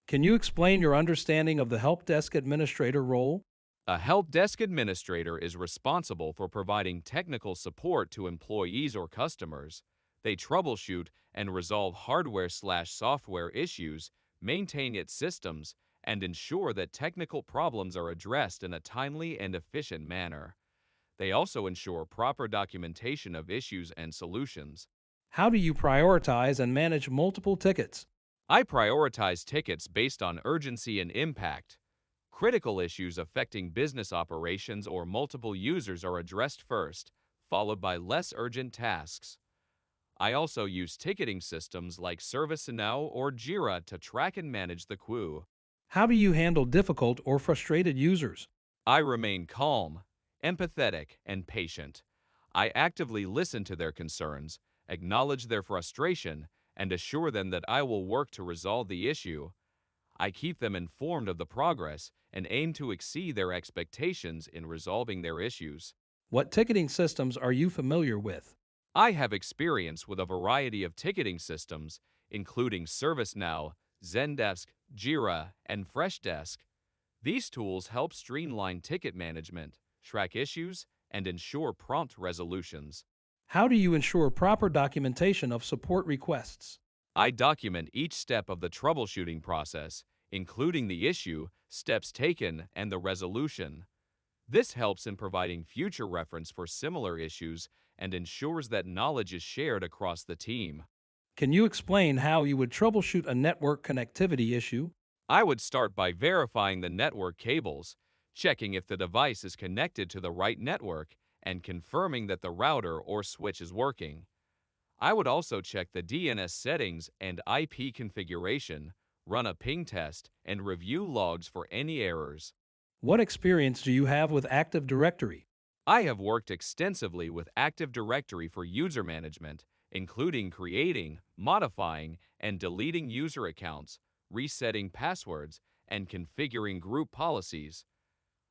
Can you explain your understanding of the help desk administrator role? A help desk administrator is responsible for providing technical support to employees or customers. They troubleshoot and resolve hardware/software issues, maintain its systems, and ensure that technical problems are addressed in a timely and efficient manner. They also ensure proper documentation of issues and solutions. How do you prioritize and manage multiple tickets? I prioritize tickets based on urgency and impact. Critical issues affecting business operations or multiple users are addressed first, followed by less urgent tasks. I also use ticketing systems like ServiceNow or Jira to track and manage the queue. How do you handle difficult or frustrated users? I remain calm, empathetic, and patient. I actively listen to their concerns, acknowledge their frustration, and assure them that I will work to resolve the issue. I keep them informed of the progress and aim to exceed their expectations in resolving their issues. What ticketing systems are you familiar with? I have experience with a variety of ticketing systems, including ServiceNow, Zendesk, Jira, and Freshdesk. These tools help streamline ticket management, track issues, and ensure prompt resolutions. How do you ensure proper documentation of support requests? I document each step of the troubleshooting process, including the issue, steps taken, and the resolution. This helps in providing future reference for similar issues and ensures that knowledge is shared across the team. Can you explain how you would troubleshoot a network connectivity issue? I would start by verifying the network cables, checking if the device is connected to the right network, and confirming that the router or switch is working. I would also check the DNS settings and IP configuration, run a ping test, and review logs for any errors. What experience do you have with Active Directory? I have worked extensively with Active Directory for user management, including creating, modifying, and deleting user accounts, resetting passwords, and configuring group policies.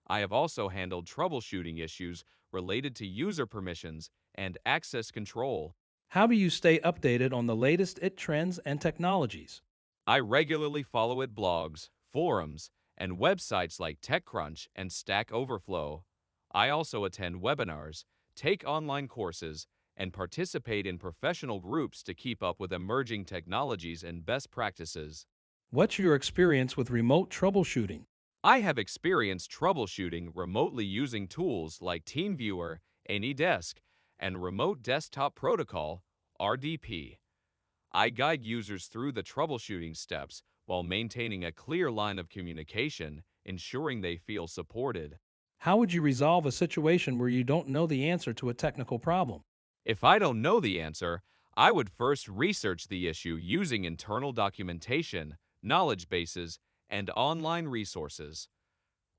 I have also handled troubleshooting issues related to user permissions and access control. How do you stay updated on the latest IT trends and technologies? I regularly follow it blogs, forums, and websites like TechCrunch and Stack Overflow. I also attend webinars, take online courses, and participate in professional groups to keep up with emerging technologies and best practices. What's your experience with remote troubleshooting? I have experienced troubleshooting remotely using tools like TeamViewer, AnyDesk, and Remote Desktop Protocol, RDP. I guide users through the troubleshooting steps while maintaining a clear line of communication, ensuring they feel supported. How would you resolve a situation where you don't know the answer to a technical problem? If I don't know the answer, I would first research the issue using internal documentation, knowledge bases, and online resources.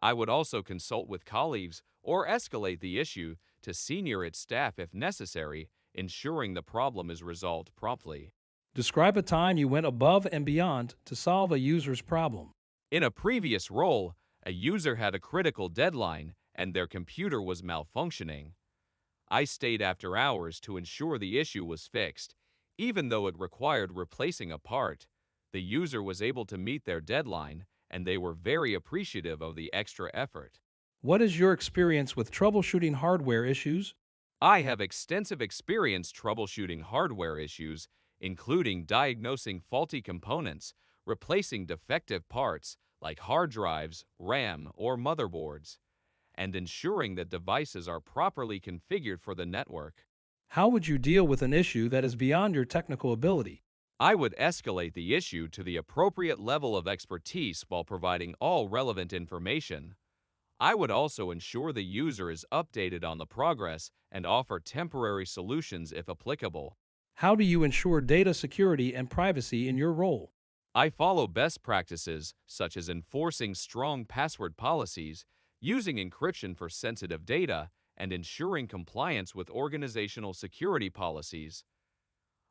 I would also consult with colleagues or escalate the issue to senior IT staff if necessary, ensuring the problem is resolved promptly. Describe a time you went above and beyond to solve a user's problem. In a previous role, a user had a critical deadline and their computer was malfunctioning. I stayed after hours to ensure the issue was fixed, even though it required replacing a part. The user was able to meet their deadline, and they were very appreciative of the extra effort. What is your experience with troubleshooting hardware issues? I have extensive experience troubleshooting hardware issues, including diagnosing faulty components, replacing defective parts like hard drives, RAM, or motherboards, and ensuring that devices are properly configured for the network. How would you deal with an issue that is beyond your technical ability? I would escalate the issue to the appropriate level of expertise while providing all relevant information. I would also ensure the user is updated on the progress and offer temporary solutions if applicable. How do you ensure data security and privacy in your role? I follow best practices such as enforcing strong password policies, using encryption for sensitive data, and ensuring compliance with organizational security policies.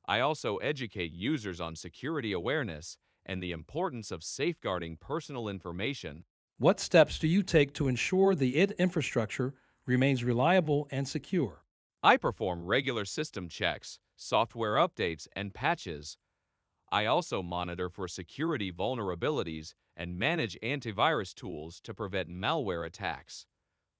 I also educate users on security awareness and the importance of safeguarding personal information. What steps do you take to ensure the IT infrastructure remains reliable and secure? I perform regular system checks, software updates, and patches. I also monitor for security vulnerabilities and manage antivirus tools to prevent malware attacks.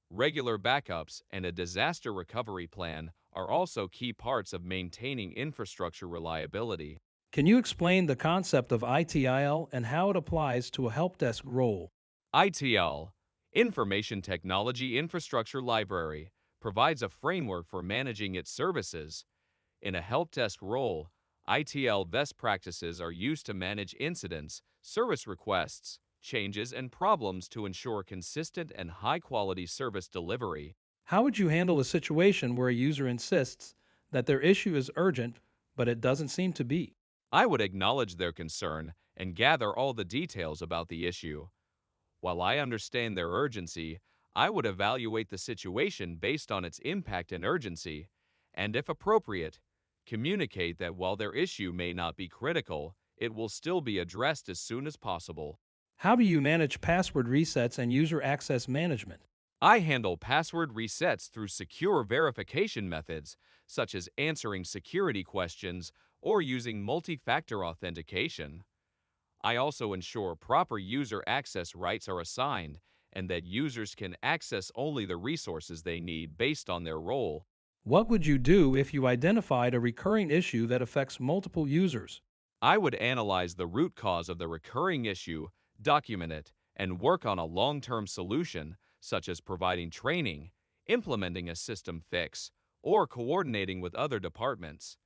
Regular backups and a disaster recovery plan are also key parts of maintaining infrastructure reliability. Can you explain the concept of ITIL and how it applies to a help desk role? ITL, Information Technology Infrastructure Library, provides a framework for managing its services. In a help desk role, ITL best practices are used to manage incidents, service requests, changes, and problems to ensure consistent and high-quality service delivery. How would you handle a situation where a user insists that their issue is urgent, but it doesn't seem to be? I would acknowledge their concern and gather all the details about the issue. While I understand their urgency, I would evaluate the situation based on its impact and urgency, and if appropriate, communicate that while their issue may not be critical, it will still be addressed as soon as possible. How do you manage password resets and user access management? I handle password resets through secure verification methods, such as answering security questions or using multi-factor authentication. I also ensure proper user access rights are assigned and that users can access only the resources they need based on their role. What would you do if you identified a recurring issue that affects multiple users? I would analyze the root cause of the recurring issue, document it, and work on a long-term solution, such as providing training, implementing a system fix, or coordinating with other departments.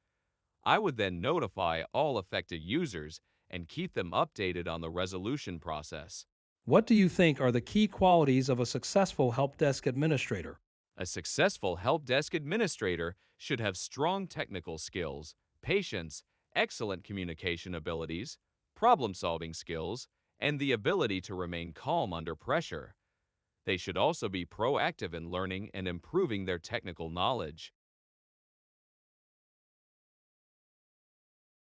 I would then notify all affected users and keep them updated on the resolution process. What do you think are the key qualities of a successful help desk administrator? A successful help desk administrator should have strong technical skills, patience, excellent communication abilities, problem-solving skills, and the ability to remain calm under pressure. They should also be proactive in learning and improving their technical knowledge.